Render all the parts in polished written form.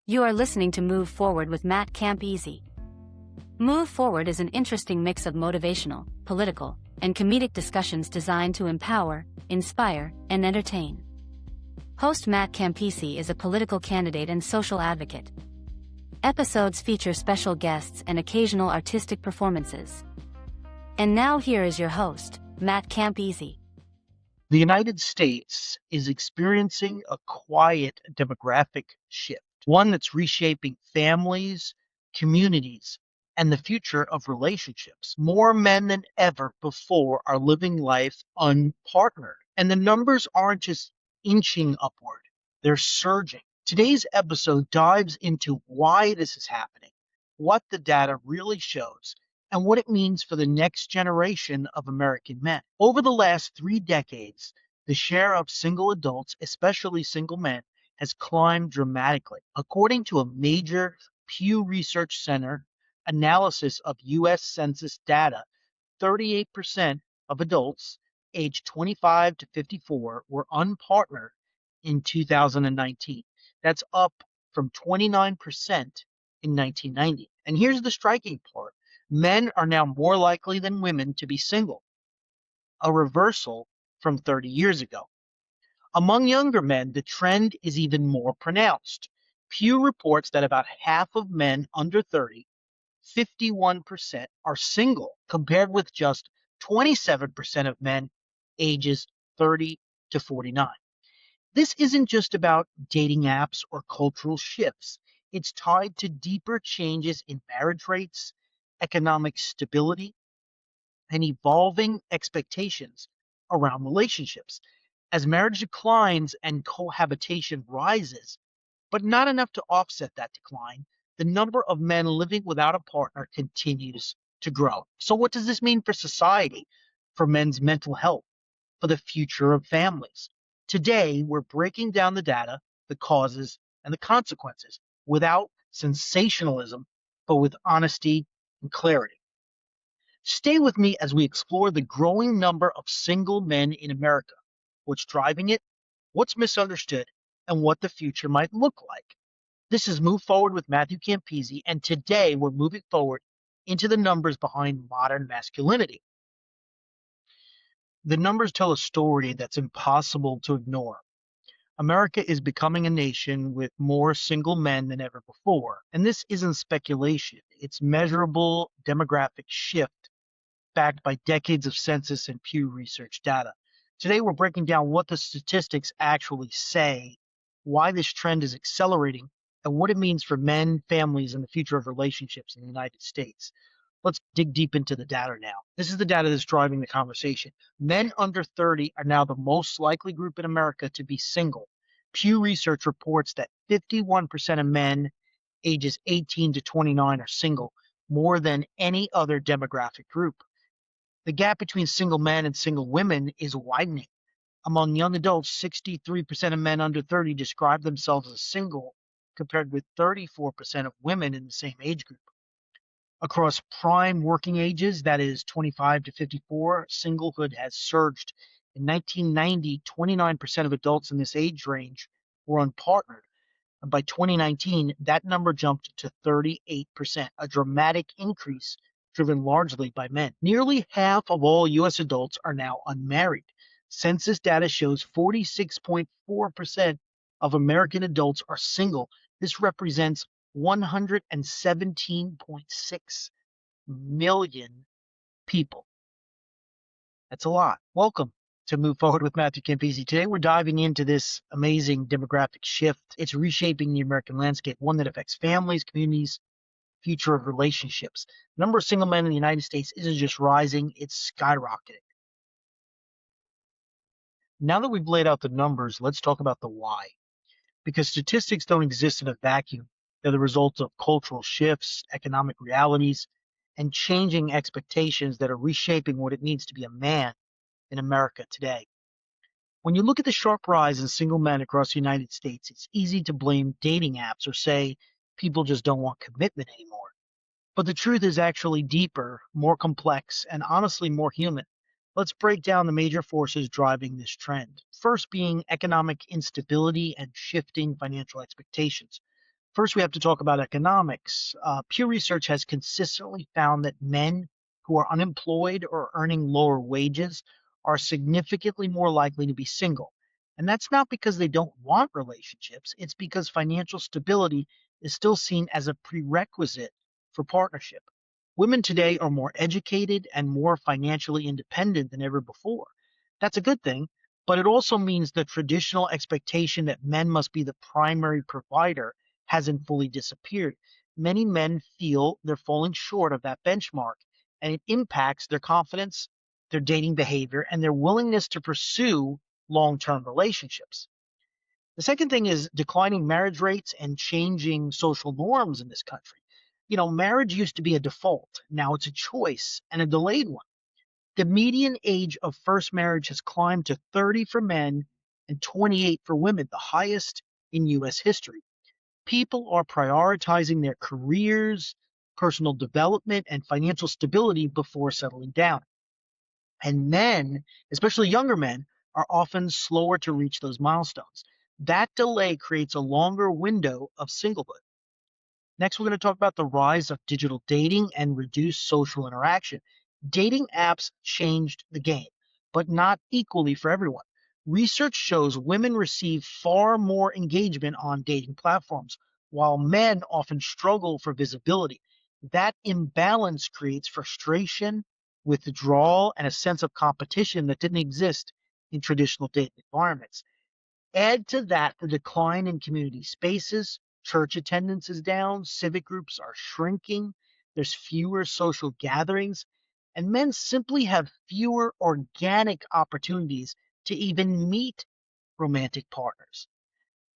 You are listening to Move Forward with Matt Campisi. Move Forward is an interesting mix of motivational, political, and comedic discussions designed to empower, inspire, and entertain. Host Matt Campisi is a political candidate and social advocate. Episodes feature special guests and occasional artistic performances. And now here is your host, Matt Campisi. The United States is experiencing a quiet demographic shift, one that's reshaping families, communities, and the future of relationships. More men than ever before are living life unpartnered, and the numbers aren't just inching upward, they're surging. Today's episode dives into why this is happening, what the data really shows, and what it means for the next generation of American men. Over the last 3 decades, the share of single adults, especially single men, has climbed dramatically. According to a major Pew Research Center analysis of U.S. Census data, 38% of adults aged 25 to 54 were unpartnered in 2019. That's up from 29% in 1990. And here's the striking part. Men are now more likely than women to be single, a reversal from 30 years ago. Among younger men, the trend is even more pronounced. Pew reports that about half of men under 30, 51%, are single, compared with just 27% of men ages 30 to 49. This isn't just about dating apps or cultural shifts. It's tied to deeper changes in marriage rates, economic stability, and evolving expectations around relationships. As marriage declines and cohabitation rises, but not enough to offset that decline, the number of men living without a partner continues to grow. So what does this mean for society, for men's mental health, for the future of families? Today, we're breaking down the data, the causes, and the consequences without sensationalism, but with honesty and clarity. Stay with me as we explore the growing number of single men in America, what's driving it, what's misunderstood, and what the future might look like. This is Move Forward with Matthew Campisi, and today we're moving forward into the numbers behind modern masculinity. The numbers tell a story that's impossible to ignore. America is becoming a nation with more single men than ever before, and this isn't speculation. It's measurable demographic shift backed by decades of census and Pew Research data. Today, we're breaking down what the statistics actually say, why this trend is accelerating, and what it means for men, families, and the future of relationships in the United States. Let's dig deep into the data now. This is the data that's driving the conversation. Men under 30 are now the most likely group in America to be single. Pew Research reports that 51% of men ages 18 to 29 are single, more than any other demographic group. The gap between single men and single women is widening. Among young adults, 63% of men under 30 describe themselves as single, compared with 34% of women in the same age group. Across prime working ages, that is 25 to 54, singlehood has surged. In 1990, 29% of adults in this age range were unpartnered. And by 2019, that number jumped to 38%, a dramatic increase driven largely by men. Nearly half of all U.S. adults are now unmarried. Census data shows 46.4% of American adults are single. This represents 117.6 million people. That's a lot. Welcome to Move Forward with Matthew Campisi. Today we're diving into this amazing demographic shift. It's reshaping the American landscape, one that affects families, communities, future of relationships. The number of single men in the United States isn't just rising, it's skyrocketing. Now that we've laid out the numbers, let's talk about the why. Because statistics don't exist in a vacuum. They're the result of cultural shifts, economic realities, and changing expectations that are reshaping what it means to be a man in America today. When you look at the sharp rise in single men across the United States, it's easy to blame dating apps or say people just don't want commitment anymore. But the truth is actually deeper, more complex, and honestly more human. Let's break down the major forces driving this trend. First being economic instability and shifting financial expectations. First, we have to talk about economics. Pew Research has consistently found that men who are unemployed or earning lower wages are significantly more likely to be single. And that's not because they don't want relationships, it's because financial stability is still seen as a prerequisite for partnership. Women today are more educated and more financially independent than ever before. That's a good thing, but it also means the traditional expectation that men must be the primary provider hasn't fully disappeared. Many men feel they're falling short of that benchmark, and it impacts their confidence, their dating behavior, and their willingness to pursue long term relationships. The second thing is declining marriage rates and changing social norms in this country. Marriage used to be a default. Now it's a choice and a delayed one. The median age of first marriage has climbed to 30 for men and 28 for women, the highest in U.S. history. People are prioritizing their careers, personal development, and financial stability before settling down. And men, especially younger men, are often slower to reach those milestones. That delay creates a longer window of singlehood. Next, we're going to talk about the rise of digital dating and reduced social interaction. Dating apps changed the game, but not equally for everyone. Research shows women receive far more engagement on dating platforms, while men often struggle for visibility. That imbalance creates frustration, withdrawal, and a sense of competition that didn't exist in traditional dating environments. Add to that the decline in community spaces, church attendance is down, civic groups are shrinking, there's fewer social gatherings, and men simply have fewer organic opportunities to even meet romantic partners.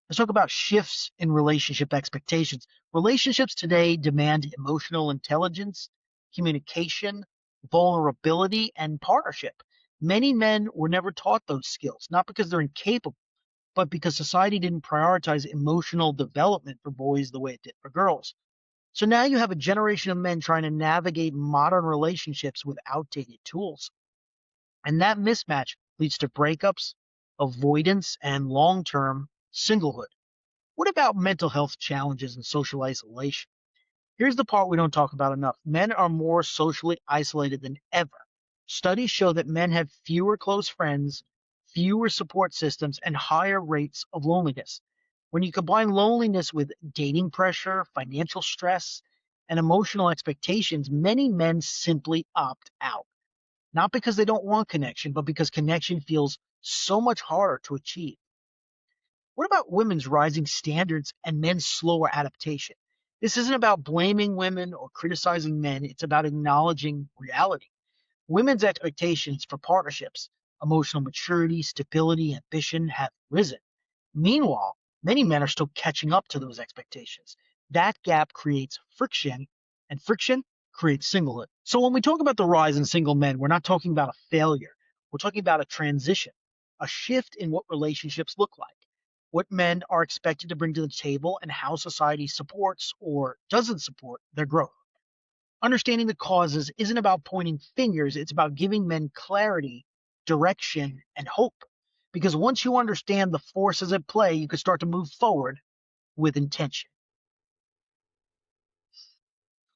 Let's talk about shifts in relationship expectations. Relationships today demand emotional intelligence, communication, vulnerability, and partnership. Many men were never taught those skills, not because they're incapable, but because society didn't prioritize emotional development for boys the way it did for girls. So now you have a generation of men trying to navigate modern relationships with outdated tools. And that mismatch leads to breakups, avoidance, and long term singlehood. What about mental health challenges and social isolation? Here's the part we don't talk about enough. Men are more socially isolated than ever. Studies show that men have fewer close friends, fewer support systems, and higher rates of loneliness. When you combine loneliness with dating pressure, financial stress, and emotional expectations, many men simply opt out. Not because they don't want connection, but because connection feels so much harder to achieve. What about women's rising standards and men's slower adaptation? This isn't about blaming women or criticizing men, it's about acknowledging reality. Women's expectations for partnerships, emotional maturity, stability, ambition have risen. Meanwhile, many men are still catching up to those expectations. That gap creates friction, and friction creates singlehood. So when we talk about the rise in single men, we're not talking about a failure. We're talking about a transition, a shift in what relationships look like, what men are expected to bring to the table, and how society supports or doesn't support their growth. Understanding the causes isn't about pointing fingers, it's about giving men clarity, direction, and hope. Because once you understand the forces at play, you can start to move forward with intention.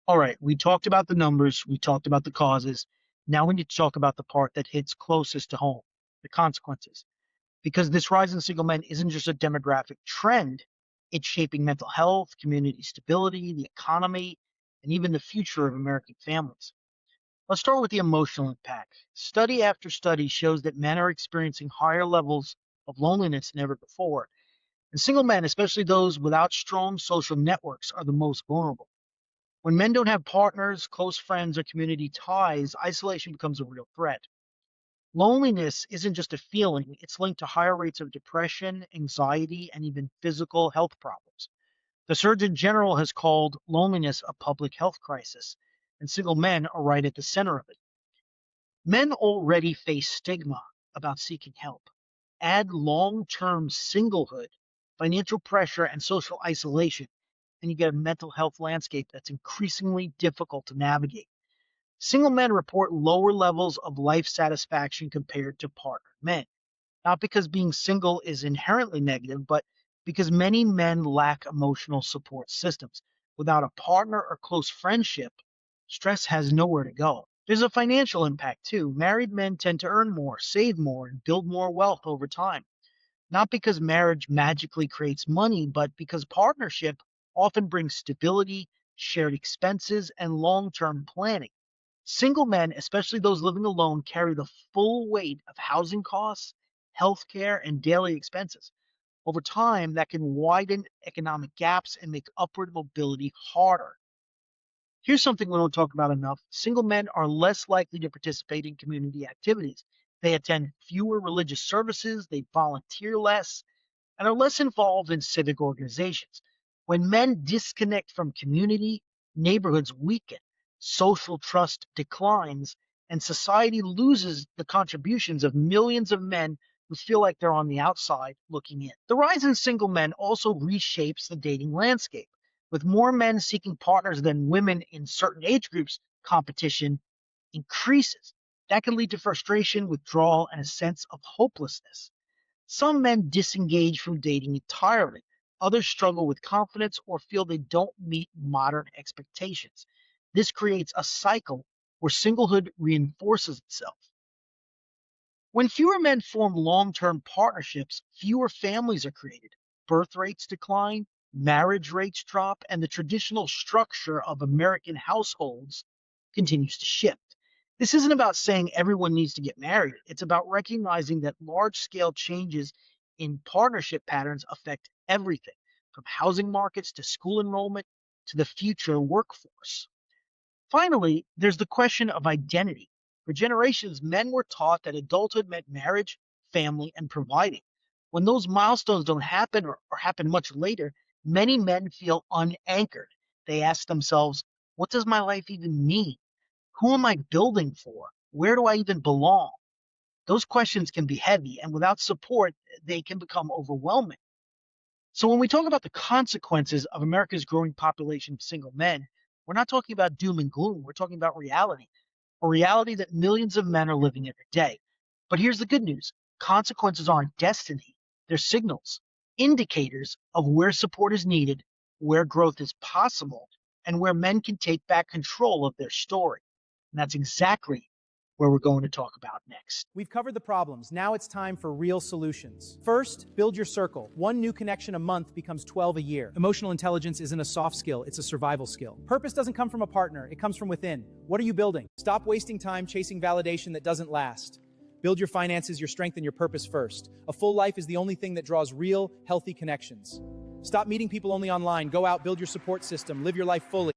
All right, we talked about the numbers, we talked about the causes. Now we need to talk about the part that hits closest to home, the consequences. Because this rise in single men isn't just a demographic trend, it's shaping mental health, community stability, the economy, and even the future of American families. Let's start with the emotional impact. Study after study shows that men are experiencing higher levels of loneliness than ever before. And single men, especially those without strong social networks, are the most vulnerable. When men don't have partners, close friends, or community ties, isolation becomes a real threat. Loneliness isn't just a feeling, it's linked to higher rates of depression, anxiety, and even physical health problems. The Surgeon General has called loneliness a public health crisis, and single men are right at the center of it. Men already face stigma about seeking help. Add long term singlehood, financial pressure, and social isolation, and you get a mental health landscape that's increasingly difficult to navigate. Single men report lower levels of life satisfaction compared to partner men. Not because being single is inherently negative, but because many men lack emotional support systems. Without a partner or close friendship, stress has nowhere to go. There's a financial impact too. Married men tend to earn more, save more, and build more wealth over time. Not because marriage magically creates money, but because partnership often brings stability, shared expenses, and long term planning. Single men, especially those living alone, carry the full weight of housing costs, healthcare, and daily expenses. Over time, that can widen economic gaps and make upward mobility harder. Here's something we don't talk about enough. Single men are less likely to participate in community activities. They attend fewer religious services, they volunteer less, and are less involved in civic organizations. When men disconnect from community, neighborhoods weaken, social trust declines, and society loses the contributions of millions of men who feel like they're on the outside looking in. The rise in single men also reshapes the dating landscape. With more men seeking partners than women in certain age groups, competition increases. That can lead to frustration, withdrawal, and a sense of hopelessness. Some men disengage from dating entirely. Others struggle with confidence or feel they don't meet modern expectations. This creates a cycle where singlehood reinforces itself. When fewer men form long term partnerships, fewer families are created. Birth rates decline, marriage rates drop, and the traditional structure of American households continues to shift. This isn't about saying everyone needs to get married. It's about recognizing that large scale changes in partnership patterns affect everything, from housing markets to school enrollment to the future workforce. Finally, there's the question of identity. For generations, men were taught that adulthood meant marriage, family, and providing. When those milestones don't happen or happen much later, many men feel unanchored. They ask themselves, what does my life even mean? Who am I building for? Where do I even belong? Those questions can be heavy, and without support, they can become overwhelming. So when we talk about the consequences of America's growing population of single men, we're not talking about doom and gloom. We're talking about reality, a reality that millions of men are living every day. But here's the good news. Consequences aren't destiny. They're signals, indicators of where support is needed, where growth is possible, and where men can take back control of their story. And that's exactly where we're going to talk about next. We've covered the problems. Now it's time for real solutions. First, build your circle. One new connection a month becomes 12 a year. Emotional intelligence isn't a soft skill, it's a survival skill. Purpose doesn't come from a partner, it comes from within. What are you building? Stop wasting time chasing validation that doesn't last. Build your finances, your strength, and your purpose first. A full life is the only thing that draws real, healthy connections. Stop meeting people only online. Go out, build your support system, live your life fully.